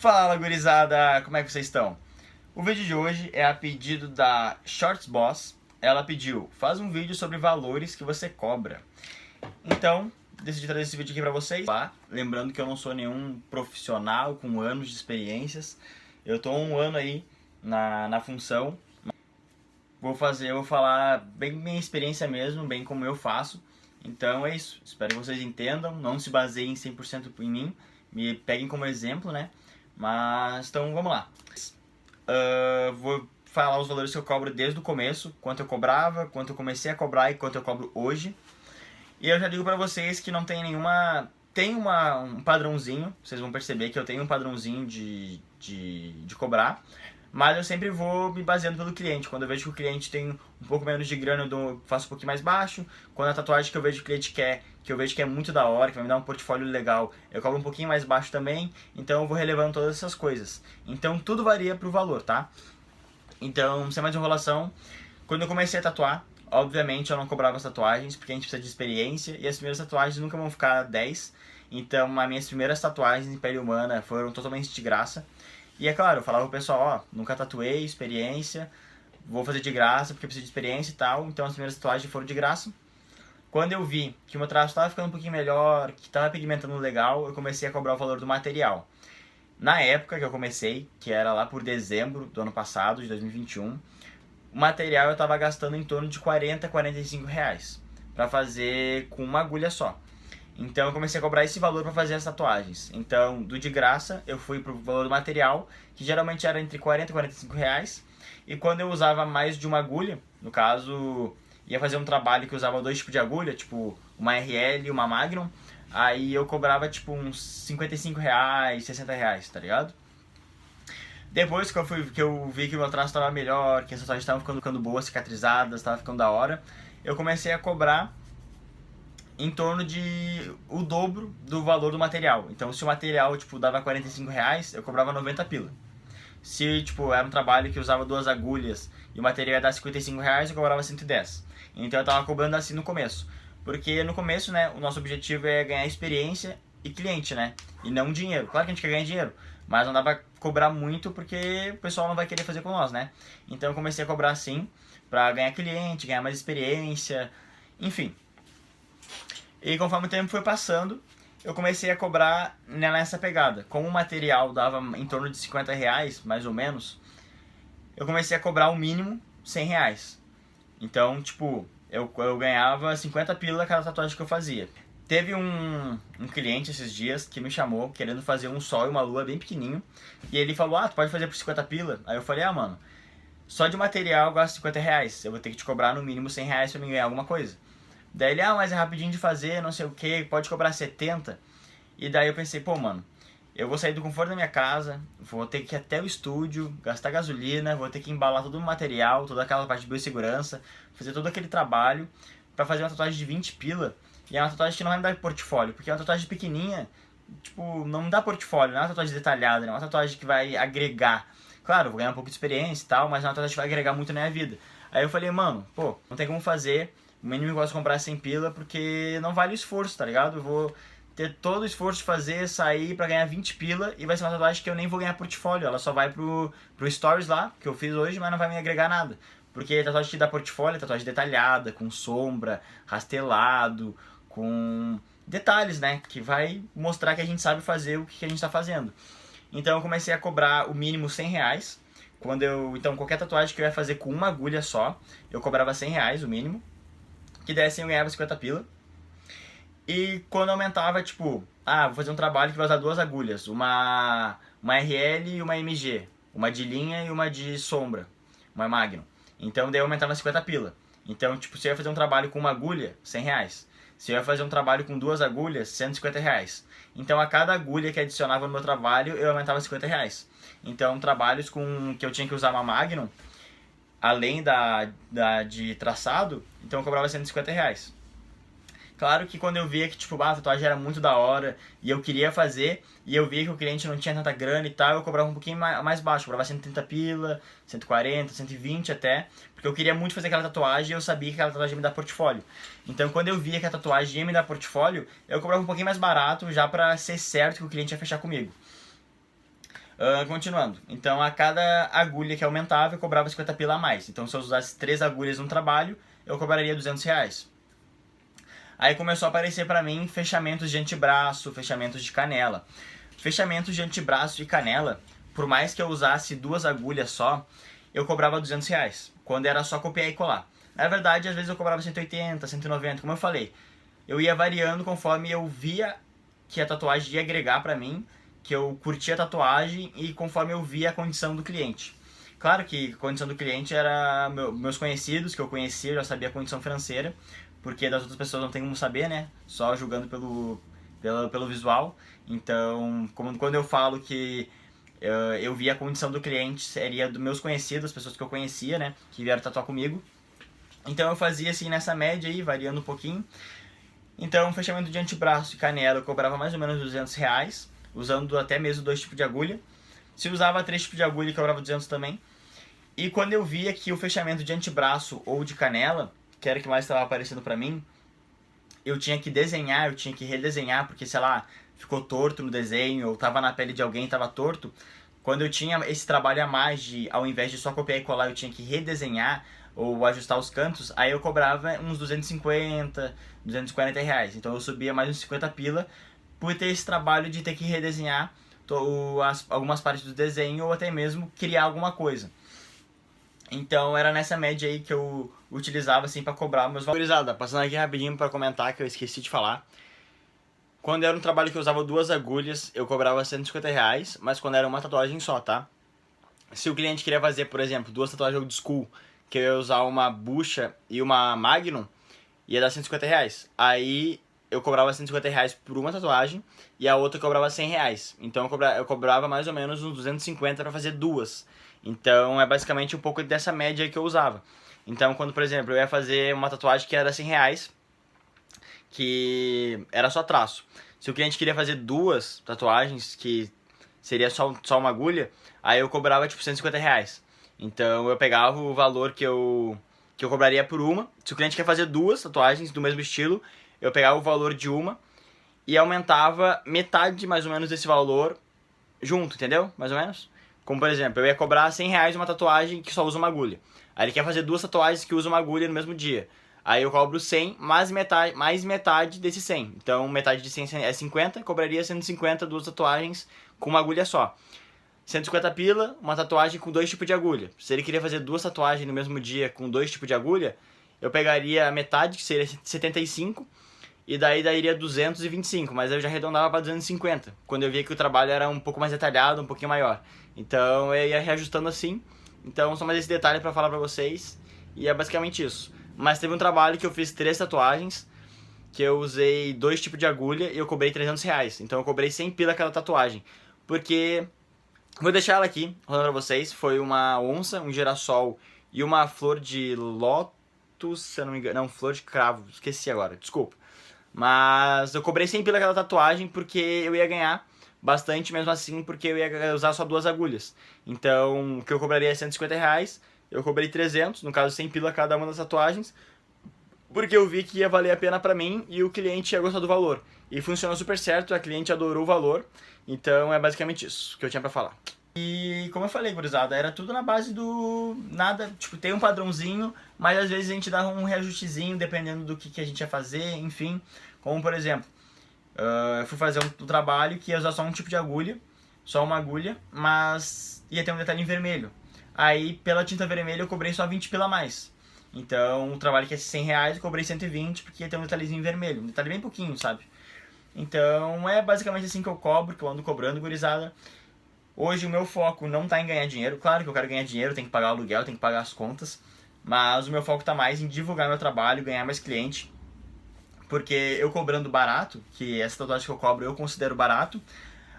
Fala, gurizada! Como é que vocês estão? O vídeo de hoje é a pedido da Shorts Boss. Ela pediu, faz um vídeo sobre valores que você cobra. Então, decidi trazer esse vídeo aqui pra vocês. Lembrando que eu não sou nenhum profissional com anos de experiências. Eu tô um ano aí na função. Eu vou falar bem minha experiência mesmo, bem como eu faço. Então é isso, espero que vocês entendam, não se baseiem 100% em mim, me peguem como exemplo, né? Mas, então vamos lá. Vou falar os valores que eu cobro desde o começo, quanto eu cobrava, quanto eu comecei a cobrar e quanto eu cobro hoje. E eu já digo pra vocês que não tem nenhuma... Tem um padrãozinho, vocês vão perceber que eu tenho um padrãozinho de cobrar. Mas eu sempre vou me baseando pelo cliente. Quando eu vejo que o cliente tem um pouco menos de grana, eu faço um pouquinho mais baixo. Quando a tatuagem que eu vejo que o cliente quer, que eu vejo que é muito da hora, que vai me dar um portfólio legal, eu cobro um pouquinho mais baixo também. Então eu vou relevando todas essas coisas. Então tudo varia pro valor, tá? Então, sem mais enrolação, quando eu comecei a tatuar, obviamente eu não cobrava as tatuagens, porque a gente precisa de experiência. E as primeiras tatuagens nunca vão ficar 10. Então as minhas primeiras tatuagens em pele humana foram totalmente de graça. E é claro, eu falava pro pessoal, ó, nunca tatuei, experiência, vou fazer de graça porque preciso de experiência e tal. Então as primeiras tatuagens foram de graça. Quando eu vi que o meu traço estava ficando um pouquinho melhor, que estava pigmentando legal, eu comecei a cobrar o valor do material. Na época que eu comecei, que era lá por dezembro do ano passado, de 2021, o material eu estava gastando em torno de 40, 45 reais para fazer com uma agulha só. Então eu comecei a cobrar esse valor para fazer as tatuagens. Então, do de graça, eu fui pro valor do material, que geralmente era entre 40 e 45 reais. E quando eu usava mais de uma agulha, no caso, ia fazer um trabalho que usava dois tipos de agulha, tipo uma RL e uma Magnum, aí eu cobrava tipo uns 55 reais, 60 reais, tá ligado? Depois que eu vi que o meu traço estava melhor, que as tatuagens estavam ficando boas, cicatrizadas, estava ficando da hora, eu comecei a cobrar em torno de o dobro do valor do material. Então se o material tipo dava 45 reais, eu cobrava 90 pila. Se tipo era um trabalho que usava duas agulhas e o material ia dar 55 reais, eu cobrava 110. Então eu tava cobrando assim no começo. Porque no começo, né, o nosso objetivo é ganhar experiência e cliente, né? E não dinheiro. Claro que a gente quer ganhar dinheiro, mas não dá pra cobrar muito porque o pessoal não vai querer fazer com nós, né? Então eu comecei a cobrar assim, pra ganhar cliente, ganhar mais experiência, enfim. E conforme o tempo foi passando, eu comecei a cobrar nessa pegada. Como o material dava em torno de 50 reais, mais ou menos, eu comecei a cobrar o mínimo 100 reais. Então, tipo, eu ganhava 50 pila cada tatuagem que eu fazia. Teve um cliente esses dias que me chamou querendo fazer um sol e uma lua bem pequenininho. E ele falou, tu pode fazer por 50 pila? Aí eu falei, mano, só de material eu gasto 50 reais. Eu vou ter que te cobrar no mínimo 100 reais pra me ganhar alguma coisa. Daí ele, mas é rapidinho de fazer, não sei o que, pode cobrar 70. E daí eu pensei, pô, mano, eu vou sair do conforto da minha casa, vou ter que ir até o estúdio, gastar gasolina, vou ter que embalar todo o material, toda aquela parte de biossegurança, fazer todo aquele trabalho pra fazer uma tatuagem de 20 pila. E é uma tatuagem que não vai me dar portfólio, porque é uma tatuagem pequenininha, tipo, não me dá portfólio, não é uma tatuagem detalhada, não é uma tatuagem que vai agregar. Claro, eu vou ganhar um pouco de experiência e tal, mas é uma tatuagem que vai agregar muito na minha vida. Aí eu falei, mano, pô, não tem como fazer. O mínimo eu gosto de comprar 100 pila porque não vale o esforço, tá ligado? Eu vou ter todo o esforço de fazer, sair pra ganhar 20 pila e vai ser uma tatuagem que eu nem vou ganhar portfólio. Ela só vai pro stories lá, que eu fiz hoje, mas não vai me agregar nada. Porque tatuagem que dá portfólio é tatuagem detalhada, com sombra, rastelado, com detalhes, né? Que vai mostrar que a gente sabe fazer o que a gente tá fazendo. Então eu comecei a cobrar o mínimo 100 reais. Então qualquer tatuagem que eu ia fazer com uma agulha só, eu cobrava 100 reais o mínimo. Que desse eu ganhava 50 pila. E quando aumentava, tipo, vou fazer um trabalho que vai usar duas agulhas, uma RL e uma MG, uma de linha e uma de sombra, uma Magnum. Então daí eu aumentava 50 pila. Então, tipo, se eu ia fazer um trabalho com uma agulha, 100 reais. Se eu ia fazer um trabalho com duas agulhas, 150 reais. Então a cada agulha que adicionava no meu trabalho, eu aumentava 50 reais. Então trabalhos que eu tinha que usar uma Magnum, além de traçado, então eu cobrava 150 reais. Claro que quando eu via que tipo, a tatuagem era muito da hora e eu queria fazer, e eu via que o cliente não tinha tanta grana e tal, eu cobrava um pouquinho mais baixo, eu cobrava 130 pila, 140, 120 até, porque eu queria muito fazer aquela tatuagem e eu sabia que aquela tatuagem ia me dar portfólio. Então quando eu via que a tatuagem ia me dar portfólio, eu cobrava um pouquinho mais barato já pra ser certo que o cliente ia fechar comigo. Continuando, então a cada agulha que aumentava eu cobrava 50 pila a mais. Então se eu usasse 3 agulhas no trabalho, eu cobraria R$ 200. Aí começou a aparecer pra mim fechamentos de antebraço, fechamentos de canela. Fechamentos de antebraço e canela, por mais que eu usasse 2 agulhas só, eu cobrava R$ 200, quando era só copiar e colar. Na verdade, às vezes eu cobrava 180, 190, como eu falei. Eu ia variando conforme eu via que a tatuagem ia agregar pra mim, que eu curtia a tatuagem e conforme eu via a condição do cliente. Claro que a condição do cliente era meus conhecidos, que eu conhecia, eu já sabia a condição financeira, porque das outras pessoas não tem como saber, né? Só julgando pelo visual. Então, quando eu falo que eu via a condição do cliente, seria dos meus conhecidos, pessoas que eu conhecia, né? Que vieram tatuar comigo. Então eu fazia assim nessa média aí, variando um pouquinho. Então, fechamento de antebraço e canela eu cobrava mais ou menos R$ 200, usando até mesmo 2 tipos de agulha. Se usava 3 tipos de agulha, eu cobrava 200 também. E quando eu via que o fechamento de antebraço ou de canela, que era o que mais estava aparecendo pra mim, eu tinha que desenhar, eu tinha que redesenhar, porque, sei lá, ficou torto no desenho, ou tava na pele de alguém, tava torto. Quando eu tinha esse trabalho a mais de, ao invés de só copiar e colar, eu tinha que redesenhar ou ajustar os cantos, aí eu cobrava uns 250, R$ 240. Então eu subia mais uns 50 pila por ter esse trabalho de ter que redesenhar algumas partes do desenho ou até mesmo criar alguma coisa. Então era nessa média aí que eu utilizava assim para cobrar meus valores. Passando aqui rapidinho para comentar que eu esqueci de falar. Quando era um trabalho que eu usava 2 agulhas, eu cobrava R$ 150, mas quando era uma tatuagem só, tá? Se o cliente queria fazer, por exemplo, 2 tatuagens old school, que eu ia usar uma bucha e uma magnum, ia dar R$ 150. Aí eu cobrava R$ 150 por uma tatuagem e a outra eu cobrava R$ 100. Então eu cobrava mais ou menos uns 250 para fazer 2. Então é basicamente um pouco dessa média que eu usava. Então quando, por exemplo, eu ia fazer uma tatuagem que era R$ 100, que era só traço. Se o cliente queria fazer 2 tatuagens, que seria só uma agulha, aí eu cobrava tipo R$ 150. Então eu pegava o valor que eu cobraria por uma. Se o cliente quer fazer 2 tatuagens do mesmo estilo, eu pegava o valor de uma e aumentava metade mais ou menos desse valor junto, entendeu? Mais ou menos. Como por exemplo, eu ia cobrar R$ 100 uma tatuagem que só usa uma agulha. Aí ele quer fazer 2 tatuagens que usam uma agulha no mesmo dia. Aí eu cobro 100 mais metade desse 100. Então metade de 100 é 50, cobraria 150 2 tatuagens com uma agulha só. 150 pila, uma tatuagem com 2 tipos de agulha. Se ele queria fazer 2 tatuagens no mesmo dia com 2 tipos de agulha, eu pegaria a metade, que seria 75, e daí daria 225, mas eu já arredondava para 250, quando eu via que o trabalho era um pouco mais detalhado, um pouquinho maior. Então eu ia reajustando assim. Então só mais esse detalhe para falar para vocês, e é basicamente isso. Mas teve um trabalho que eu fiz 3 tatuagens, que eu usei 2 tipos de agulha e eu cobrei R$ 300. Então eu cobrei 100 pila cada tatuagem, porque... Vou deixar ela aqui, rolando pra vocês. Foi uma onça, um girassol e uma flor de lótus, se eu não me engano. Não, flor de cravo, esqueci agora, desculpa. Mas eu cobrei 100 pila aquela tatuagem porque eu ia ganhar bastante mesmo assim, porque eu ia usar só 2 agulhas. Então, o que eu cobraria é R$ 150, eu cobrei 300, no caso 100 pila cada uma das tatuagens, porque eu vi que ia valer a pena pra mim e o cliente ia gostar do valor. E funcionou super certo, a cliente adorou o valor. Então é basicamente isso que eu tinha pra falar. E como eu falei, gurizada, era tudo na base do nada, tipo, tem um padrãozinho, mas às vezes a gente dá um reajustezinho dependendo do que a gente ia fazer, enfim. Como por exemplo, eu fui fazer um trabalho que ia usar só um tipo de agulha, só uma agulha, mas ia ter um detalhe em vermelho. Aí pela tinta vermelha eu cobrei só 20 pila a mais. Então o trabalho que é R$ 100 eu cobrei 120 porque ia ter um detalhezinho em vermelho, um detalhe bem pouquinho, sabe? Então é basicamente assim que eu cobro, que eu ando cobrando, gurizada. Hoje o meu foco não tá em ganhar dinheiro. Claro que eu quero ganhar dinheiro, tenho que pagar o aluguel, tenho que pagar as contas. Mas o meu foco tá mais em divulgar meu trabalho, ganhar mais cliente. Porque eu cobrando barato, que essa tatuagem que eu cobro eu considero barato,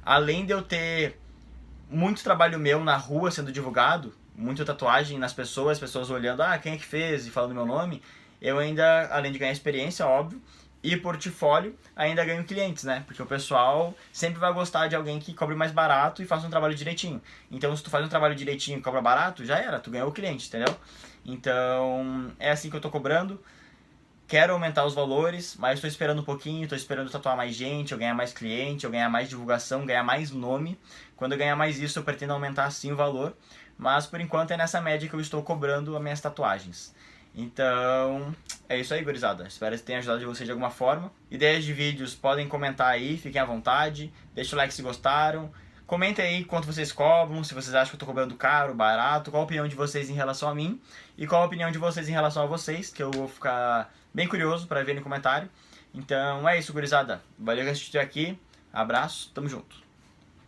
além de eu ter muito trabalho meu na rua sendo divulgado, muita tatuagem nas pessoas, as pessoas olhando, quem é que fez e falando meu nome, eu ainda, além de ganhar experiência, óbvio, e portfólio, ainda ganho clientes, né? Porque o pessoal sempre vai gostar de alguém que cobre mais barato e faça um trabalho direitinho. Então, se tu faz um trabalho direitinho e cobra barato, já era, tu ganhou o cliente, entendeu? Então, é assim que eu tô cobrando. quero aumentar os valores, mas estou esperando um pouquinho, estou esperando tatuar mais gente, eu ganhar mais cliente, eu ganhar mais divulgação, ganhar mais nome. Quando eu ganhar mais isso, eu pretendo aumentar sim o valor, mas por enquanto é nessa média que eu estou cobrando as minhas tatuagens. Então, é isso aí, gurizada. Espero que tenha ajudado vocês de alguma forma. Ideias de vídeos, podem comentar aí, fiquem à vontade. Deixa o like se gostaram. Comentem aí quanto vocês cobram, se vocês acham que eu estou cobrando caro, barato, qual a opinião de vocês em relação a mim e qual a opinião de vocês em relação a vocês, que eu vou ficar bem curioso para ver no comentário. Então é isso, gurizada. Valeu que assistiu aqui. Abraço, tamo junto.